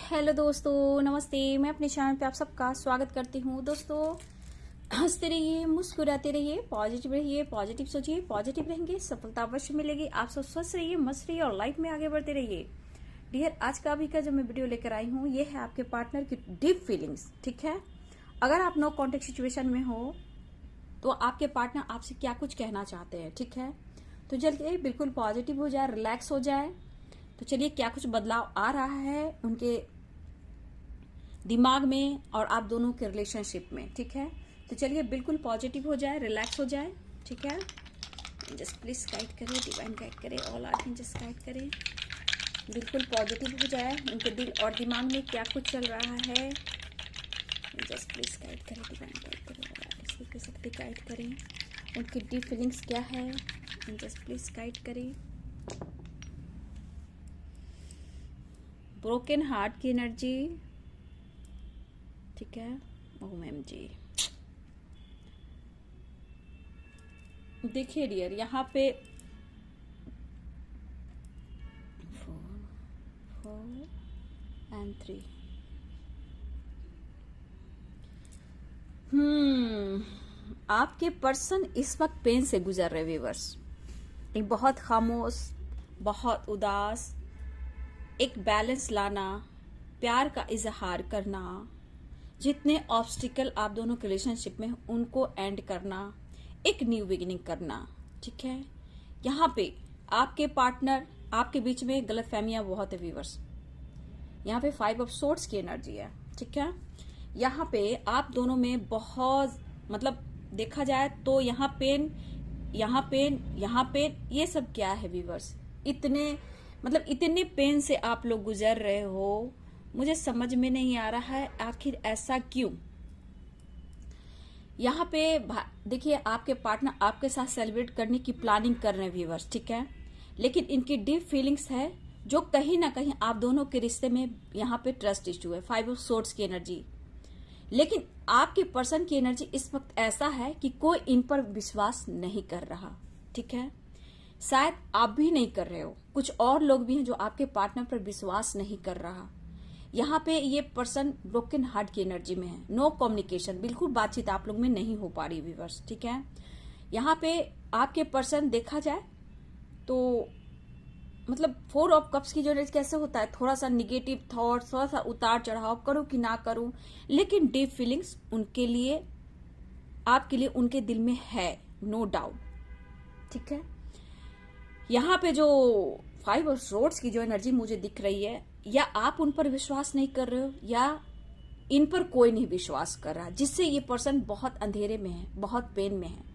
Hello दोस्तों, नमस्ते। मैं अपने चैनल पे आप सबका स्वागत करती हूँ। दोस्तों, हंसते रहिए, मुस्कुराते रहिए, पॉजिटिव रहिए, पॉजिटिव सोचिए, पॉजिटिव रहेंगे, सफलता अवश्य मिलेगी। आप सब स्वस्थ रहिए, मस्त रहिए और लाइफ में आगे बढ़ते रहिए। डियर, आज का अभी का जो मैं वीडियो लेकर आई हूँ, ये है आपके पार्टनर की डीप फीलिंग्स। ठीक है, अगर आप नो कॉन्टेक्ट सिचुएशन में हो तो आपके पार्टनर आपसे क्या कुछ कहना चाहते हैं। ठीक है, तो चलिए बिल्कुल पॉजिटिव हो जाए, रिलैक्स हो जाए। तो चलिए, क्या कुछ बदलाव आ रहा है उनके दिमाग में और आप दोनों के रिलेशनशिप में। ठीक है, तो चलिए बिल्कुल पॉजिटिव हो जाए, रिलैक्स हो जाए। ठीक है, जस्ट प्लीज गाइड करें, डिवाइन गाइड करें, ऑल आर जस्ट गाइड करें। बिल्कुल पॉजिटिव हो जाए। उनके दिल और दिमाग में क्या कुछ चल रहा है, जस्ट प्लीज गाइड करें, डिवाइन गाइड करें, ऑल आर के शक्ति गाइड करें। उनकी डीप फीलिंग्स क्या है, जस्ट प्लीज गाइड करें। ब्रोकन हार्ट की एनर्जी। ठीक है, ओम एम जी। देखिए डियर, यहाँ पे 4 and 3। आपके पर्सन इस वक्त पेन से गुजर रहे व्यूअर्स। एक बहुत खामोश, बहुत उदास, एक बैलेंस लाना, प्यार का इजहार करना, जितने ऑब्स्टिकल आप दोनों के रिलेशनशिप में उनको एंड करना, एक न्यू बिगिनिंग करना। ठीक है, यहाँ पे आपके पार्टनर आपके बीच में गलतफहमियां बहुत है व्यूअर्स। यहाँ पे 5 ऑफ सोर्ड्स की एनर्जी है। ठीक है, यहाँ पे आप दोनों में बहुत मतलब देखा जाए तो यहाँ पेन, यहाँ पेन, यहाँ पेन, ये सब क्या है व्यूअर्स। इतने पेन से आप लोग गुजर रहे हो, मुझे समझ में नहीं आ रहा है आखिर ऐसा क्यों। यहाँ पे देखिए, आपके पार्टनर आपके साथ सेलिब्रेट करने की प्लानिंग कर रहे हैं व्यूअर्स। ठीक है, लेकिन इनकी डीप फीलिंग्स है जो कहीं ना कहीं आप दोनों के रिश्ते में यहाँ पे ट्रस्ट इश्यू है। 5 ऑफ सोर्ड्स की एनर्जी। लेकिन आपके पर्सन की एनर्जी इस वक्त ऐसा है कि कोई इन पर विश्वास नहीं कर रहा। ठीक है, शायद आप भी नहीं कर रहे हो, कुछ और लोग भी हैं जो आपके पार्टनर पर विश्वास नहीं कर रहा। यहाँ पे ये पर्सन ब्रोकन हार्ट की एनर्जी में है। नो कम्युनिकेशन, बिल्कुल बातचीत आप लोग में नहीं हो पा रही व्यूअर्स। ठीक है, यहाँ पे आपके पर्सन देखा जाए तो 4 ऑफ कप्स की जो एनर्जी कैसे होता है, थोड़ा सा निगेटिव थॉट, थोड़ा सा उतार चढ़ाव, करूं कि ना करूं, लेकिन डीप फीलिंग्स उनके लिए, आपके लिए उनके दिल में है, नो डाउट। ठीक है, यहाँ पे जो 5 ऑफ सोर्ड्स की जो एनर्जी मुझे दिख रही है, या आप उन पर विश्वास नहीं कर रहे हो या इन पर कोई नहीं विश्वास कर रहा, जिससे ये पर्सन बहुत अंधेरे में है, बहुत पेन में है।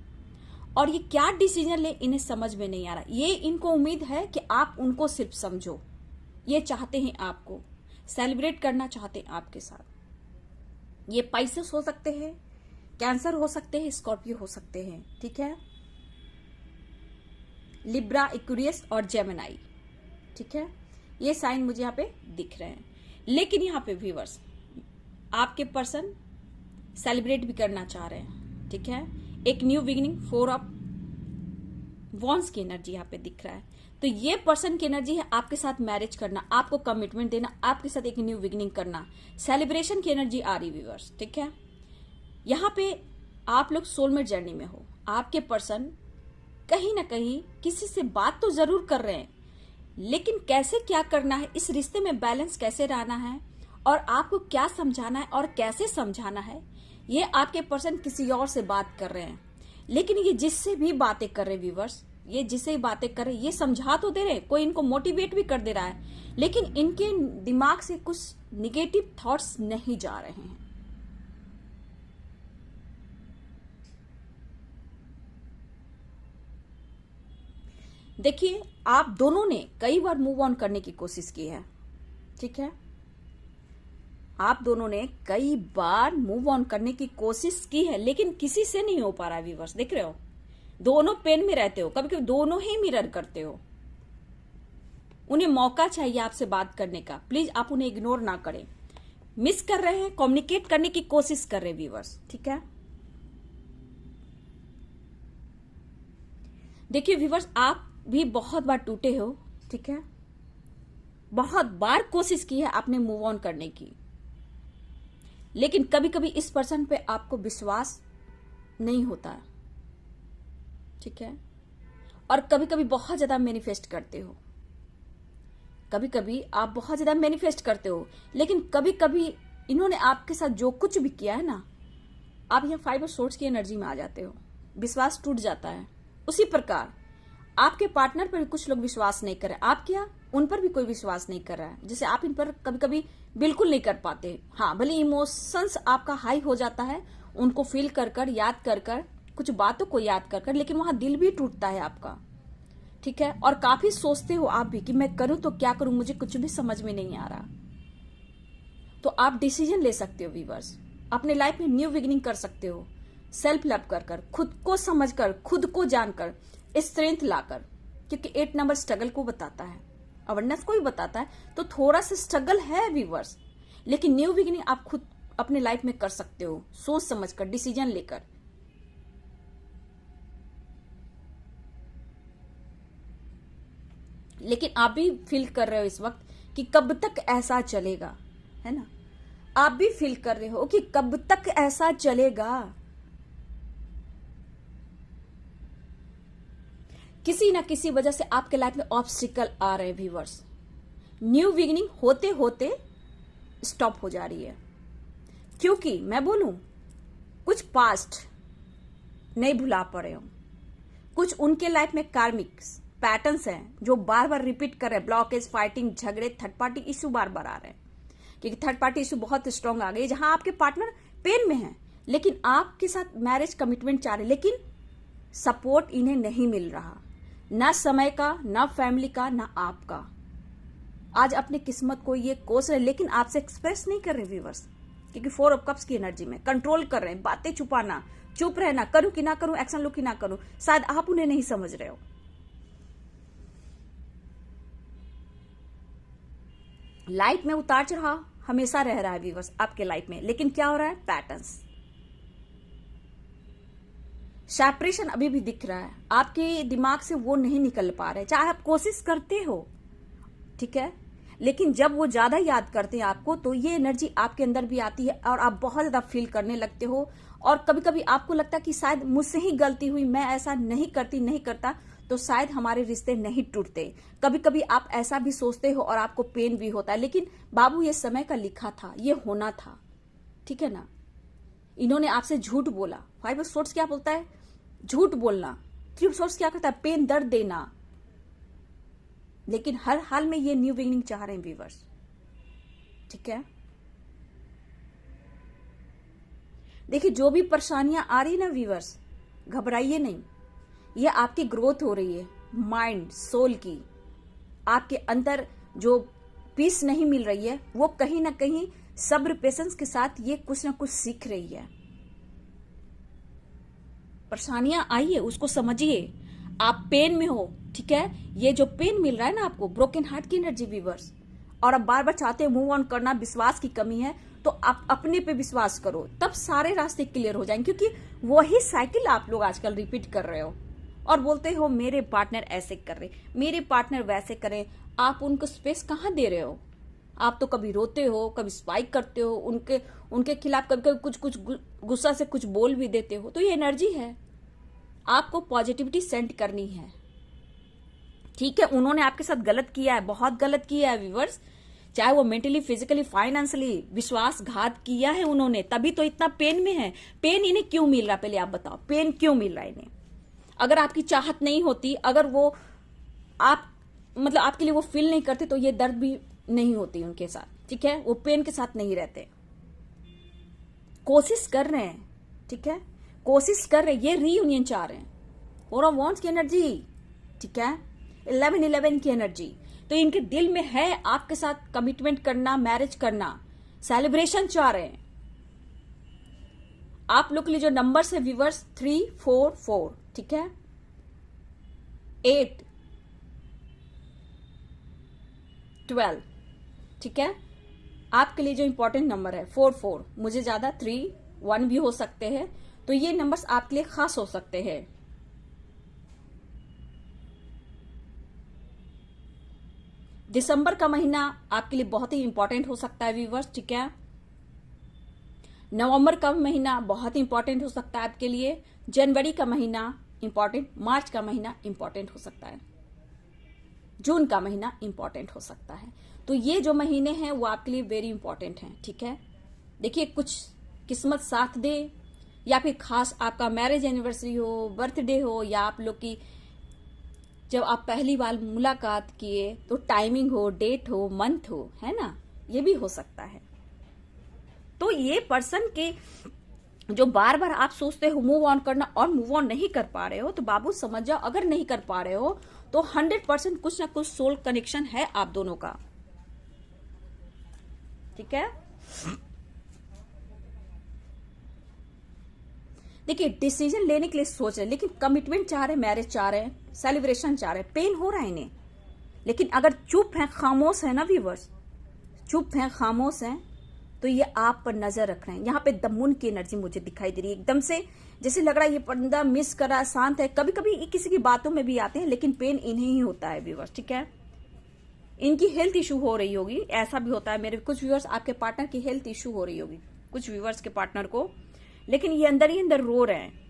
और ये क्या डिसीजन ले इन्हें समझ में नहीं आ रहा। ये इनको उम्मीद है कि आप उनको सिर्फ समझो। ये चाहते हैं आपको सेलिब्रेट करना, चाहते हैं आपके साथ। ये पाइसेस हो सकते हैं, कैंसर हो सकते हैं, स्कॉर्पियो हो सकते हैं। ठीक है, लिब्रा, एक्वेरियस और जेमिनी। ठीक है, ये साइन मुझे यहाँ पे दिख रहे हैं। लेकिन यहाँ पे व्यूअर्स, आपके पर्सन सेलिब्रेट भी करना चाह रहे हैं। ठीक है, एक न्यू बिगिनिंग, 4 ऑफ वॉन्स की एनर्जी यहाँ पे दिख रहा है। तो ये पर्सन की एनर्जी है आपके साथ मैरिज करना, आपको कमिटमेंट देना, आपके साथ एक न्यू बिगिनिंग करना, सेलिब्रेशन की एनर्जी आ रही व्यूअर्स। ठीक है, यहाँ पे आप लोग सोलमेट जर्नी में हो। आपके पर्सन कहीं ना कहीं किसी से बात तो जरूर कर रहे हैं, लेकिन कैसे क्या करना है, इस रिश्ते में बैलेंस कैसे रहना है और आपको क्या समझाना है और कैसे समझाना है, ये आपके पर्सन किसी और से बात कर रहे हैं। लेकिन ये जिससे भी बातें कर रहे व्यूअर्स, ये जिससे भी बातें कर रहे, ये समझा तो दे रहे, कोई इनको मोटिवेट भी कर दे रहा है, लेकिन इनके दिमाग से कुछ निगेटिव थॉट्स नहीं जा रहे हैं। देखिए, आप दोनों ने कई बार मूव ऑन करने की कोशिश की है। ठीक है, आप दोनों ने कई बार मूव ऑन करने की कोशिश की है, लेकिन किसी से नहीं हो पा रहा है व्यूअर्स। देख रहे हो, दोनों पेन में रहते हो, कभी कभी दोनों ही मिरर करते हो। उन्हें मौका चाहिए आपसे बात करने का, प्लीज आप उन्हें इग्नोर ना करें। मिस कर रहे हैं, कम्युनिकेट करने की कोशिश कर रहे हैं व्यूअर्स। ठीक है, देखिए व्यूअर्स, आप भी बहुत बार टूटे हो। ठीक है, बहुत बार कोशिश की है आपने मूव ऑन करने की, लेकिन कभी कभी इस पर्सन पे आपको विश्वास नहीं होता है, ठीक है। और कभी कभी बहुत ज्यादा मैनिफेस्ट करते हो, कभी कभी आप बहुत ज्यादा मैनिफेस्ट करते हो, लेकिन कभी कभी इन्होंने आपके साथ जो कुछ भी किया है ना, आप यहाँ 5 ऑफ सोर्ड्स की एनर्जी में आ जाते हो, विश्वास टूट जाता है। उसी प्रकार आपके पार्टनर पर भी कुछ लोग विश्वास नहीं कर रहे, आप क्या उन पर भी कोई विश्वास नहीं कर रहा है, जैसे आप इन पर कभी कभी बिल्कुल नहीं कर पाते। हाँ, भले इमोशंस आपका हाई हो जाता है उनको फील कर कर, याद कर कर, कुछ बातों को याद कर कर, लेकिन वहां दिल भी टूटता है आपका, ठीक है। और काफी सोचते हो आप भी कि मैं करूं तो क्या करूं, मुझे कुछ भी समझ में नहीं आ रहा। तो आप डिसीजन ले सकते हो व्यूअर्स, अपने लाइफ में न्यू बिगिनिंग कर सकते हो, सेल्फ लव कर कर, खुद को समझ कर, खुद को जानकर, स्ट्रेंथ लाकर, क्योंकि 8 नंबर स्ट्रगल को बताता है, अवेयरनेस को भी बताता है। तो थोड़ा सा स्ट्रगल है व्यूअर्स, लेकिन न्यू बिगिनिंग आप खुद अपने लाइफ में कर सकते हो, सोच समझ कर, डिसीजन लेकर। लेकिन आप भी फील कर रहे हो इस वक्त कि कब तक ऐसा चलेगा, है ना। आप भी फील कर रहे हो कि कब तक ऐसा चलेगा। किसी ना किसी वजह से आपके लाइफ में ऑब्स्टिकल आ रहे हैं व्यूअर्स, न्यू बिगिनिंग होते होते स्टॉप हो जा रही है। क्योंकि मैं बोलूं, कुछ पास्ट नहीं भुला पा रहे हो, कुछ उनके लाइफ में कार्मिक पैटर्न्स हैं जो बार बार रिपीट कर रहे हैं, ब्लॉकेज, फाइटिंग, झगड़े, थर्ड पार्टी इश्यू बार बार आ रहे हैं, क्योंकि थर्ड पार्टी इश्यू बहुत स्ट्रांग आ गई, जहां आपके पार्टनर पेन में है, लेकिन आपके साथ मैरिज कमिटमेंट चाह रहे, लेकिन सपोर्ट इन्हें नहीं मिल रहा, ना समय का, ना फैमिली का, ना आपका। आज अपनी किस्मत को ये कोस रहे, लेकिन आपसे एक्सप्रेस नहीं कर रहे व्यूअर्स, क्योंकि 4 ऑफ कप्स की एनर्जी में कंट्रोल कर रहे हैं, बातें छुपाना, चुप रहना, करूं कि ना करूं, एक्शन लो कि ना करूं, शायद आप उन्हें नहीं समझ रहे हो। लाइफ में उतार चढ़ाव हमेशा रह रहा है व्यूअर्स आपके लाइफ में, लेकिन क्या हो रहा है, पैटर्न्स, सेपरेशन अभी भी दिख रहा है, आपके दिमाग से वो नहीं निकल पा रहे, चाहे आप कोशिश करते हो, ठीक है, लेकिन जब वो ज्यादा याद करते हैं आपको, तो ये एनर्जी आपके अंदर भी आती है और आप बहुत ज्यादा फील करने लगते हो। और कभी कभी आपको लगता है कि शायद मुझसे ही गलती हुई, मैं ऐसा नहीं करती, नहीं करता तो शायद हमारे रिश्ते नहीं टूटते। कभी कभी आप ऐसा भी सोचते हो और आपको पेन भी होता है, लेकिन बाबू ये समय का लिखा था, ये होना था, ठीक है ना। इन्होंने आपसे झूठ बोला, 5 ऑफ सोर्ड्स क्या बोलता है, झूठ बोलना। 3 ऑफ सोर्ड्स क्या करता है, पेन, दर्द देना, लेकिन हर हाल में ये न्यू बिगिनिंग चाह रहे हैं व्यूअर्स, ठीक है। देखिए, जो भी परेशानियां आ रही है ना व्यूअर्स, घबराइए नहीं, ये आपकी ग्रोथ हो रही है, माइंड, सोल की। आपके अंदर जो पीस नहीं मिल रही है, वो कहीं ना कहीं सब्र, पेशेंस के साथ ये कुछ ना कुछ सीख रही है। परेशानियां आई है, उसको समझिए, आप पेन में हो, ठीक है। ये जो पेन मिल रहा है ना आपको, ब्रोकन हार्ट की एनर्जी व्यूअर्स, और अब बार बार चाहते हैं मूव ऑन करना, विश्वास की कमी है, तो आप अपने पे विश्वास करो, तब सारे रास्ते क्लियर हो जाएंगे। क्योंकि वही साइकिल आप लोग आजकल रिपीट कर रहे हो और बोलते हो मेरे पार्टनर ऐसे कर रहे, मेरे पार्टनर वैसे करें। आप उनको स्पेस कहाँ दे रहे हो? आप तो कभी रोते हो, कभी स्पाइक करते हो, उनके खिलाफ कभी कभी कुछ गुस्सा से कुछ बोल भी देते हो। तो ये एनर्जी है, आपको पॉजिटिविटी सेंड करनी है, ठीक है। उन्होंने आपके साथ गलत किया है, बहुत गलत किया है व्यूअर्स, चाहे वो मेंटली, फिजिकली, फाइनेंशियली, विश्वासघात किया है उन्होंने, तभी तो इतना पेन में है। पेन इन्हें क्यों मिल रहा, पहले आप बताओ, पेन क्यों मिल रहा है इन्हें? अगर आपकी चाहत नहीं होती, अगर वो आप मतलब आपके लिए वो फील नहीं करते, तो ये दर्द भी नहीं होती उनके साथ, ठीक है। वो पेन के साथ नहीं रहते, कोशिश कर रहे हैं, ठीक है, कोशिश कर रहे हैं, ये रीयूनियन चाह रहे हैं। 4 ऑफ वांड्स की एनर्जी, ठीक है, 11-11 की एनर्जी, तो इनके दिल में है आपके साथ कमिटमेंट करना, मैरिज करना, सेलिब्रेशन चाह रहे हैं। आप लोग के लिए जो नंबर्स है व्यूअर्स, 3, 4, 4, ठीक है, 8, 12, ठीक है। आपके लिए जो इंपॉर्टेंट नंबर है 4, 4, मुझे ज्यादा 3, 1 भी हो सकते हैं, तो ये नंबर्स आपके लिए खास हो सकते हैं। दिसंबर का महीना आपके लिए बहुत ही इंपॉर्टेंट हो सकता है व्यूवर्स, ठीक है। नवंबर का महीना बहुत ही इंपॉर्टेंट हो सकता है आपके लिए। जनवरी का महीना इंपॉर्टेंट, मार्च का महीना इंपॉर्टेंट हो सकता है, जून का महीना इंपॉर्टेंट हो सकता है। तो ये जो महीने हैं वो आपके लिए वेरी इंपॉर्टेंट हैं, ठीक है। देखिए, कुछ किस्मत साथ दे, या फिर खास आपका मैरिज एनिवर्सरी हो, बर्थडे हो, या आप लोग की जब आप पहली बार मुलाकात किए तो टाइमिंग हो, डेट हो, मंथ हो, है ना, ये भी हो सकता है। तो ये पर्सन के जो बार बार आप सोचते हो मूव ऑन करना और मूव ऑन नहीं कर पा रहे हो, तो बाबू समझ जाओ, अगर नहीं कर पा रहे हो तो 100% कुछ ना कुछ सोल कनेक्शन है आप दोनों का, ठीक है। देखिए, डिसीजन लेने के लिए सोच रहे, लेकिन कमिटमेंट चाह रहे, मैरिज चाह रहे, सेलिब्रेशन चाह रहे, पेन हो रहा है इन्हें, लेकिन अगर चुप है, खामोश है ना व्यूवर्स, चुप है, खामोश है, तो ये आप पर नजर रख रहे हैं। यहाँ पे द मून की एनर्जी मुझे दिखाई दे रही है, एकदम से जैसे लग रहा है ये बंदा मिस कर रहा है, शांत है। कभी कभी किसी की बातों में भी आते हैं, लेकिन पेन इन्हें ही होता है व्यूवर्स, ठीक है। इनकी हेल्थ इशू हो रही होगी, ऐसा भी होता है मेरे कुछ व्यूवर्स, आपके पार्टनर की हेल्थ इशू हो रही होगी कुछ व्यूवर्स के पार्टनर को, लेकिन ये अंदर ही अंदर रो रहे हैं।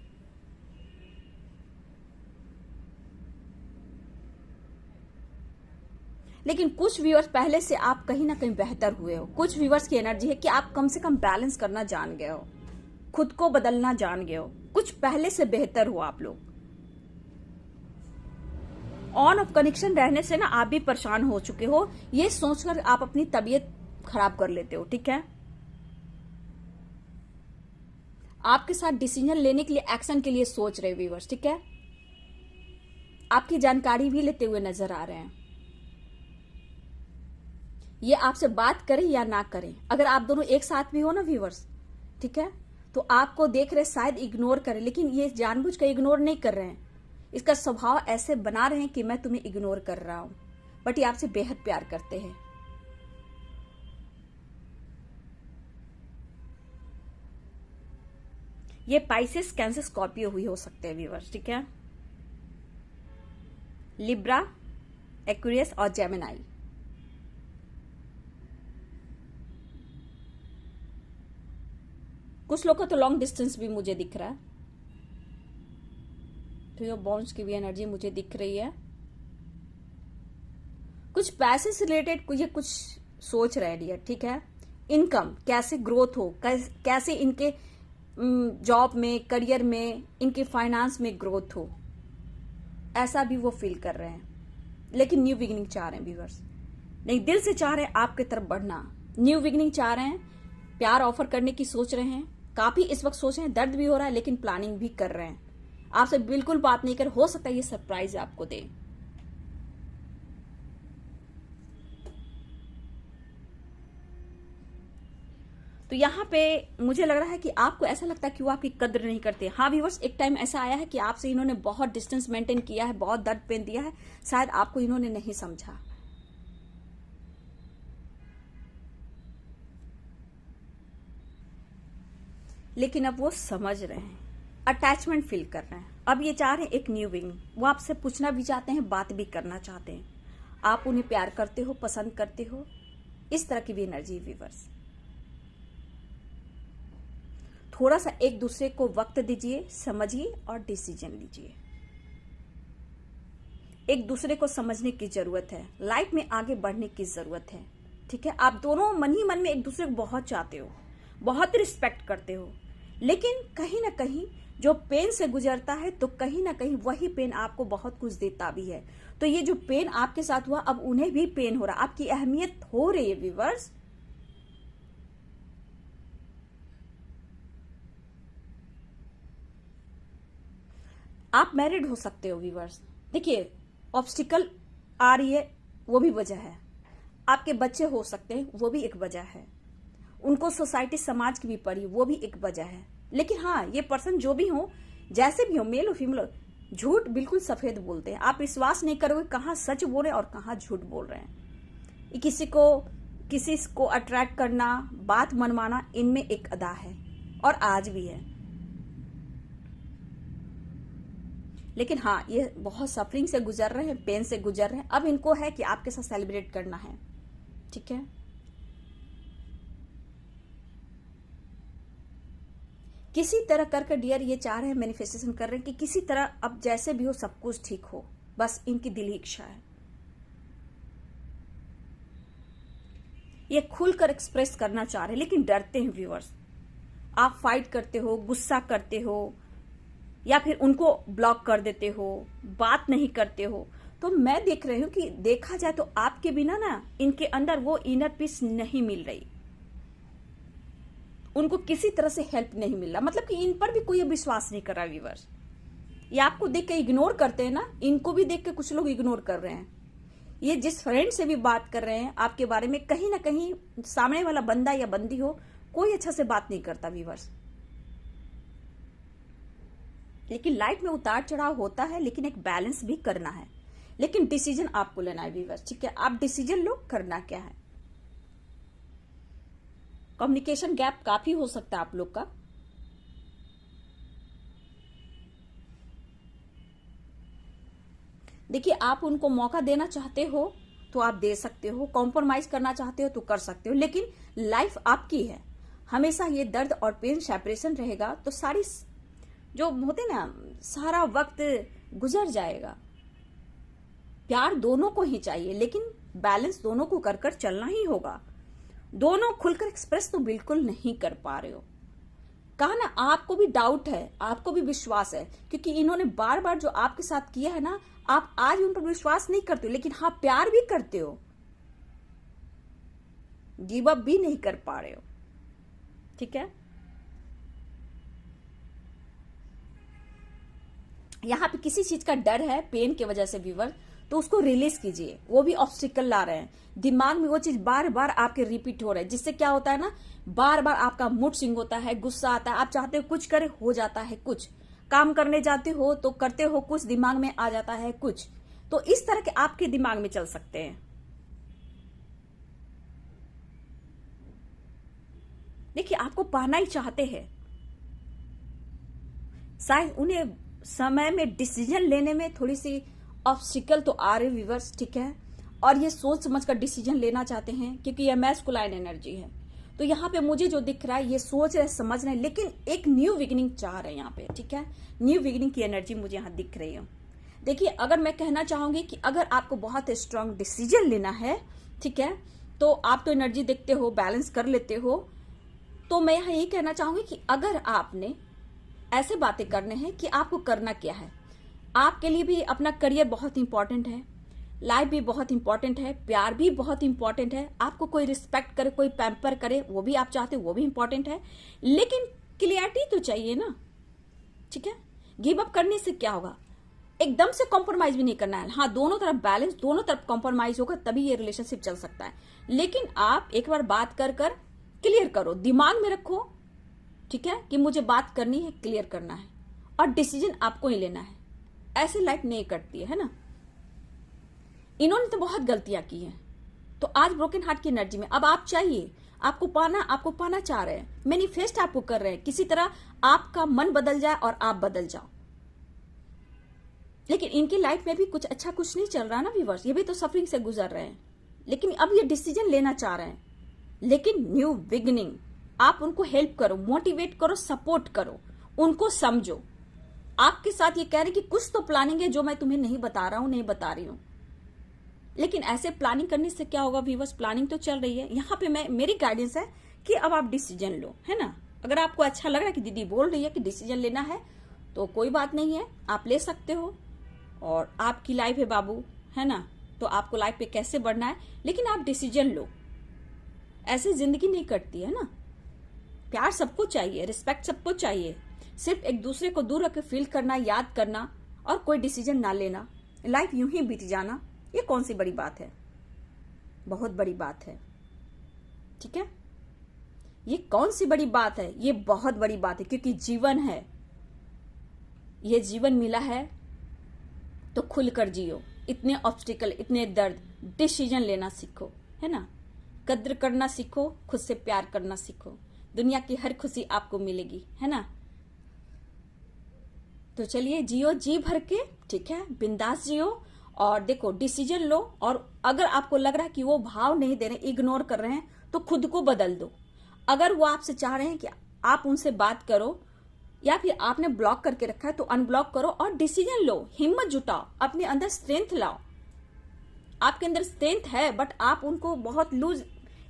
लेकिन कुछ व्यूअर्स पहले से आप कहीं ना कहीं बेहतर हुए हो। कुछ व्यूअर्स की एनर्जी है कि आप कम से कम बैलेंस करना जान गए हो, खुद को बदलना जान गए हो, कुछ पहले से बेहतर हो आप लोग। ऑन ऑफ कनेक्शन रहने से ना आप भी परेशान हो चुके हो, ये सोचकर आप अपनी तबीयत खराब कर लेते हो, ठीक है। आपके साथ डिसीजन लेने के लिए, एक्शन के लिए सोच रहे व्यूअर्स, ठीक है। आपकी जानकारी भी लेते हुए नजर आ रहे हैं। ये आपसे बात करें या ना करें, अगर आप दोनों एक साथ भी हो ना व्यूअर्स, ठीक है, तो आपको देख रहे शायद इग्नोर करें, लेकिन ये जानबूझ कर इग्नोर नहीं कर रहे हैं। इसका स्वभाव ऐसे बना रहे हैं कि मैं तुम्हें इग्नोर कर रहा हूं, बट ये आपसे बेहद प्यार करते हैं। ये पाइसेस, कैंसर, स्कॉर्पियो हुई हो सकते हैं व्यूअर्स, ठीक है। लिब्रा, एक्वेरियस और जेमिनाई। कुछ लोग का तो लॉन्ग डिस्टेंस भी मुझे दिख रहा है, तो ये बॉन्ड्स की भी एनर्जी मुझे दिख रही है। कुछ पैसे से रिलेटेड ये कुछ सोच रहे हैं, ठीक है। इनकम कैसे ग्रोथ हो, कैसे इनके जॉब में, करियर में, इनके फाइनेंस में ग्रोथ हो, ऐसा भी वो फील कर रहे हैं। लेकिन न्यू बिगिनिंग चाह रहे हैं व्यूअर्स, नहीं, दिल से चाह रहे हैं आपकी तरफ बढ़ना, न्यू बिगिनिंग चाह रहे हैं, प्यार ऑफर करने की सोच रहे हैं, काफी इस वक्त सोच रहे हैं, दर्द भी हो रहा है, लेकिन प्लानिंग भी कर रहे हैं। आपसे बिल्कुल बात नहीं कर, हो सकता है ये सरप्राइज आपको दे। तो यहाँ पे मुझे लग रहा है कि आपको ऐसा लगता है कि वो आपकी कद्र नहीं करते। हाँ व्यूअर्स, एक टाइम ऐसा आया है कि आपसे इन्होंने बहुत डिस्टेंस मेंटेन किया है, बहुत दर्द पेन दिया है, शायद आपको इन्होंने नहीं समझा। लेकिन अब वो समझ रहे हैं, अटैचमेंट फील कर रहे हैं। अब ये चाह रहे हैं एक न्यू बिगिनिंग, वो आपसे पूछना भी चाहते हैं, बात भी करना चाहते हैं। आप उन्हें प्यार करते हो, पसंद करते हो, इस तरह की भी एनर्जी व्यूअर्स। थोड़ा सा एक दूसरे को वक्त दीजिए, समझिए और डिसीजन लीजिए। एक दूसरे को समझने की जरूरत है, लाइफ में आगे बढ़ने की जरूरत है, ठीक है। आप दोनों मन ही मन में एक दूसरे को बहुत चाहते हो, बहुत रिस्पेक्ट करते हो, लेकिन कहीं ना कहीं जो पेन से गुजरता है, तो कहीं ना कहीं वही पेन आपको बहुत कुछ देता भी है। तो ये जो पेन आपके साथ हुआ, अब उन्हें भी पेन हो रहा, आपकी अहमियत हो रही है व्यूअर्स। आप मैरिड हो सकते हो व्यूअर्स। देखिए, ऑब्स्टिकल आ रही है, वो भी वजह है। आपके बच्चे हो सकते हैं, वो भी एक वजह है। उनको सोसाइटी, समाज की भी पड़ी, वो भी एक वजह है। लेकिन हाँ, ये पर्सन जो भी हो, जैसे भी हो, मेल हो फीमेल हो, झूठ बिल्कुल सफेद बोलते हैं। आप विश्वास नहीं करोगे कहाँ सच बोल रहे हैं और कहाँ झूठ बोल रहे हैं। किसी को अट्रैक्ट करना, बात मनवाना, इनमें एक अदा है और आज भी है। लेकिन हाँ, ये बहुत सफरिंग से गुजर रहे हैं, पेन से गुजर रहे हैं। अब इनको है कि आपके साथ सेलिब्रेट करना है, ठीक है। किसी तरह करके डियर ये चाह रहे हैं, मैनिफेस्टेशन कर रहे हैं कि किसी तरह अब जैसे भी हो सब कुछ ठीक हो, बस इनकी दिली इच्छा है। ये खुलकर एक्सप्रेस करना चाह रहे हैं, लेकिन डरते हैं व्यूअर्स। आप फाइट करते हो, गुस्सा करते हो, या फिर उनको ब्लॉक कर देते हो, बात नहीं करते हो। तो मैं देख रही हूं कि देखा जाए तो आपके बिना ना इनके अंदर वो इनर पीस नहीं मिल रही, उनको किसी तरह से हेल्प नहीं मिल रहा, मतलब कि इन पर भी कोई विश्वास नहीं कर रहा व्यूअर्स। ये आपको देख के इग्नोर करते हैं ना, इनको भी देख के कुछ लोग इग्नोर कर रहे हैं। ये जिस फ्रेंड से भी बात कर रहे हैं आपके बारे में, कहीं ना कहीं सामने वाला बंदा या बंदी हो, कोई अच्छा से बात नहीं करता व्यूअर्स। लेकिन लाइफ में उतार चढ़ाव होता है, लेकिन एक बैलेंस भी करना है। लेकिन डिसीजन आपको लेना है व्यूअर्स, ठीक है। आप डिसीजन लो, करना क्या है। कम्युनिकेशन गैप काफी हो सकता है आप लोग का। देखिए, आप उनको मौका देना चाहते हो तो आप दे सकते हो, कॉम्प्रोमाइज करना चाहते हो तो कर सकते हो, लेकिन लाइफ आपकी है। हमेशा ये दर्द और पेन सेपरेशन रहेगा तो सारी जो होते ना, सारा वक्त गुजर जाएगा। प्यार दोनों को ही चाहिए, लेकिन बैलेंस दोनों को कर कर चलना ही होगा। दोनों खुलकर एक्सप्रेस तो बिल्कुल नहीं कर पा रहे हो। कहा ना, आपको भी डाउट है, आपको भी विश्वास है, क्योंकि इन्होंने बार बार जो आपके साथ किया है ना, आप आज उन पर विश्वास नहीं करते हो, लेकिन हाँ प्यार भी करते हो, गिव अप भी नहीं कर पा रहे हो, ठीक है। यहां पे किसी चीज का डर है पेन की वजह से व्यूअर, तो उसको रिलीज कीजिए। वो भी ऑब्स्टिकल ला रहे हैं दिमाग में, वो चीज बार बार आपके रिपीट हो रहा है, जिससे क्या होता है ना, बार बार आपका मूड स्विंग होता है, गुस्सा आता है, आप चाहते हो कुछ करे, हो जाता है कुछ, काम करने जाते हो तो करते हो कुछ, दिमाग में आ जाता है कुछ। तो इस तरह के आपके दिमाग में चल सकते हैं। देखिए, आपको पाना ही चाहते हैं, शायद उन्हें समय में डिसीजन लेने में थोड़ी सी ऑब्स्टिकल तो आ रहे व्यूअर्स, ठीक है। और ये सोच समझ कर डिसीजन लेना चाहते हैं, क्योंकि ये मैस्कुलाइन एनर्जी है। तो यहाँ पे मुझे जो दिख रहा है, ये सोच रहे, समझ रहे, लेकिन एक न्यू बिगिनिंग चाह रहे हैं यहाँ पे, ठीक है। न्यू बिगिनिंग की एनर्जी मुझे यहाँ दिख रही है। देखिए, अगर मैं कहना चाहूंगी कि अगर आपको बहुत स्ट्रांग डिसीजन लेना है, ठीक है, तो आप तो एनर्जी देखते हो, बैलेंस कर लेते हो, तो मैं यहाँ यही कहना चाहूंगी कि अगर आपने ऐसे बातें करने हैं कि आपको करना क्या है, आपके लिए भी अपना करियर बहुत इंपॉर्टेंट है, लाइफ भी बहुत इंपॉर्टेंट है, प्यार भी बहुत इंपॉर्टेंट है, आपको कोई रिस्पेक्ट करे, कोई पैम्पर करे, वो भी आप चाहते हो, वो भी इंपॉर्टेंट है, लेकिन क्लियरिटी तो चाहिए ना, ठीक है। गिव अप करने से क्या होगा, एकदम से कॉम्प्रोमाइज भी नहीं करना है। हाँ, दोनों तरफ बैलेंस, दोनों तरफ कॉम्प्रोमाइज होगा, तभी ये रिलेशनशिप चल सकता है। लेकिन आप एक बार बात कर कर क्लियर करो, दिमाग में रखो, ठीक है, कि मुझे बात करनी है, क्लियर करना है, और डिसीजन आपको ही लेना है। ऐसे लाइफ नहीं कटती है ना। इन्होंने तो बहुत गलतियां की हैं, तो आज ब्रोकन हार्ट की एनर्जी में अब आप चाहिए, आपको पाना चाह रहे हैं, मैनिफेस्ट आपको कर रहे हैं, किसी तरह आपका मन बदल जाए और आप बदल जाओ। लेकिन इनकी लाइफ में भी कुछ अच्छा कुछ नहीं चल रहा ना व्यूअर्स, ये भी तो सफरिंग से गुजर रहे हैं, लेकिन अब ये डिसीजन लेना चाह रहे हैं। लेकिन न्यू बिगिनिंग, आप उनको हेल्प करो, मोटिवेट करो, सपोर्ट करो, उनको समझो। आपके साथ ये कह रहे कि कुछ तो प्लानिंग है जो मैं तुम्हें नहीं बता रहा हूं, नहीं बता रही हूं। लेकिन ऐसे प्लानिंग करने से क्या होगा व्यूअर्स, प्लानिंग तो चल रही है। यहाँ पे मेरी गाइडेंस है कि अब आप डिसीजन लो, है ना। अगर आपको अच्छा लग रहा है कि दीदी बोल रही है कि डिसीजन लेना है, तो कोई बात नहीं है, आप ले सकते हो। और आपकी लाइफ है बाबू, है ना, तो आपको लाइफ पे कैसे बढ़ना है, लेकिन आप डिसीजन लो। ऐसे जिंदगी नहीं कटती है ना। प्यार सबको चाहिए, रिस्पेक्ट सबको चाहिए, सिर्फ एक दूसरे को दूर रख फील करना, याद करना और कोई डिसीजन ना लेना, लाइफ यूं ही बीत जाना, ये कौन सी बड़ी बात है, बहुत बड़ी बात है, ठीक है। ये कौन सी बड़ी बात है, ये बहुत बड़ी बात है, क्योंकि जीवन है, ये जीवन मिला है तो खुलकर जियो। इतने ऑब्स्टिकल, इतने दर्द, डिसीजन लेना सीखो, है ना, कद्र करना सीखो, खुद से प्यार करना सीखो, दुनिया की हर खुशी आपको मिलेगी, है ना। तो चलिए जियो जी भर के, ठीक है, बिंदास जियो। और देखो डिसीजन लो, और अगर आपको लग रहा है कि वो भाव नहीं दे रहे, इग्नोर कर रहे हैं, तो खुद को बदल दो। अगर वो आपसे चाह रहे हैं कि आप उनसे बात करो, या फिर आपने ब्लॉक करके रखा है, तो अनब्लॉक करो और डिसीजन लो, हिम्मत जुटाओ, अपने अंदर स्ट्रेंथ लाओ। आपके अंदर स्ट्रेंथ है, बट आप उनको बहुत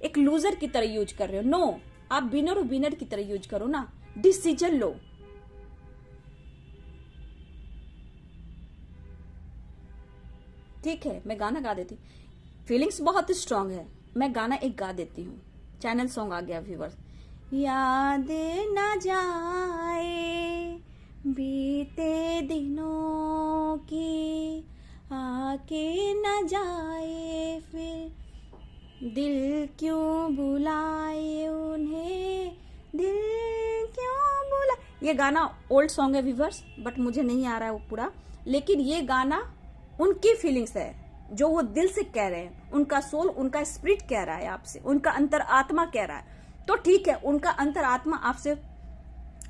एक लूजर की तरह यूज कर रहे हो। नो, आप विनर की तरह यूज करो ना, डिसीजन लो। ठीक है, मैं गाना गा देती, फीलिंग्स बहुत स्ट्रांग है, मैं गाना एक गा देती हूँ। चैनल सॉन्ग आ गया व्यूवर्स। याद न जाए बीते दिनों की, आके न जाए फिर, दिल क्यों बुलाए उन्हें, दिल क्यों बुला। ये गाना ओल्ड सॉन्ग है व्यूवर्स, बट मुझे नहीं आ रहा है वो पूरा, लेकिन ये गाना उनकी फीलिंग्स है जो वो दिल से कह रहे हैं। उनका सोल, उनका स्पिरिट कह रहा है आपसे, उनका अंतर आत्मा कह रहा है। तो ठीक है, उनका अंतर आत्मा आपसे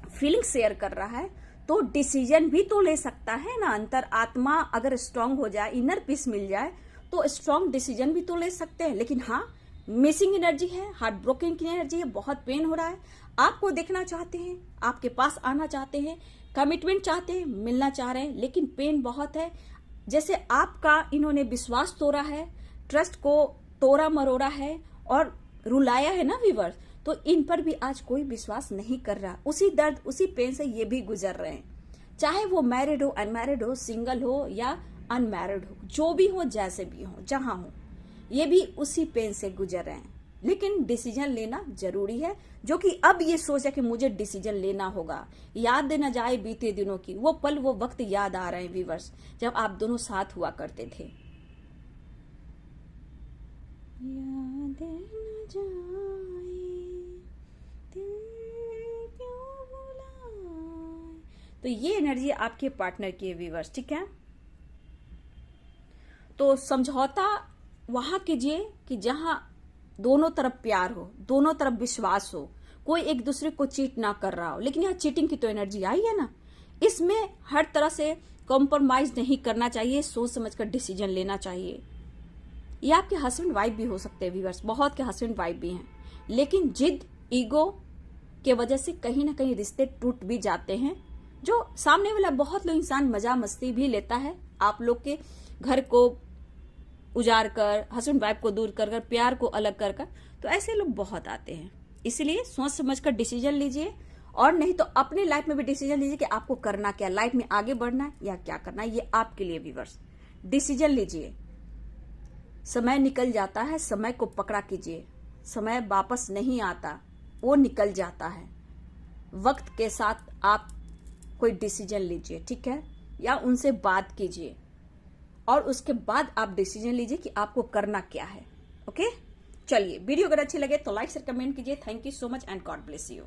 फीलिंग शेयर कर रहा है, तो डिसीजन भी तो ले सकता है ना। अंतर आत्मा अगर स्ट्रांग हो जाए, इनर पीस मिल जाए, तो स्ट्रांग डिसीजन भी तो ले सकते हैं। लेकिन हाँ, मिसिंग एनर्जी है, हार्ट ब्रोकन की एनर्जी है, बहुत पेन हो रहा है, आपको देखना चाहते हैं, आपके पास आना चाहते हैं, कमिटमेंट चाहते हैं, मिलना चाह रहे हैं, लेकिन पेन बहुत है। जैसे आपका इन्होंने विश्वास तोड़ा है, ट्रस्ट को तोड़ा मरोड़ा है और रुलाया है ना व्यूअर्स, तो इन पर भी आज कोई विश्वास नहीं कर रहा। उसी दर्द, उसी पेन से ये भी गुजर रहे हैं, चाहे वो मैरिड हो, अनमैरिड हो, सिंगल हो या अनमैरिड हो, जो भी हो, जैसे भी हो, जहां हो, ये भी उसी पेन से गुजर रहे हैं। लेकिन डिसीजन लेना जरूरी है, जो कि अब ये सोचा कि मुझे डिसीजन लेना होगा। याद न जाए बीते दिनों की, वो पल, वो वक्त याद आ रहे हैं व्यूअर्स, जब आप दोनों साथ हुआ करते थे। याद न जाए दिल क्यों बुलाए, तो ये एनर्जी आपके पार्टनर की है व्यूअर्स, ठीक है। तो समझौता वहां कीजिए कि जहां दोनों तरफ प्यार हो, दोनों तरफ विश्वास हो, कोई एक दूसरे को चीट ना कर रहा हो। लेकिन यहाँ चीटिंग की तो एनर्जी आई है ना, इसमें हर तरह से कॉम्प्रोमाइज नहीं करना चाहिए, सोच समझकर डिसीजन लेना चाहिए। ये आपके हस्बैंड वाइफ भी हो सकते हैं व्यूअर्स, बहुत के हस्बैंड वाइफ भी हैं, लेकिन जिद, ईगो के वजह से कहीं ना कहीं रिश्ते टूट भी जाते हैं। जो सामने वाला, बहुत लोग इंसान मजा मस्ती भी लेता है, आप लोग के घर को उजाड़ कर, हस्बैंड वाइफ को दूर कर, प्यार को अलग कर, तो ऐसे लोग बहुत आते हैं। इसलिए सोच समझकर डिसीजन लीजिए, और नहीं तो अपने लाइफ में भी डिसीजन लीजिए कि आपको करना क्या, लाइफ में आगे बढ़ना है या क्या करना है। ये आपके लिए व्यूअर्स, डिसीजन लीजिए। समय निकल जाता है, समय को पकड़ा कीजिए, समय वापस नहीं आता, वो निकल जाता है। वक्त के साथ आप कोई डिसीजन लीजिए, ठीक है, या उनसे बात कीजिए, और उसके बाद आप डिसीजन लीजिए कि आपको करना क्या है। ओके, चलिए, वीडियो अगर अच्छी लगे तो लाइक शेयर कमेंट कीजिए। Thank you so much and God bless you.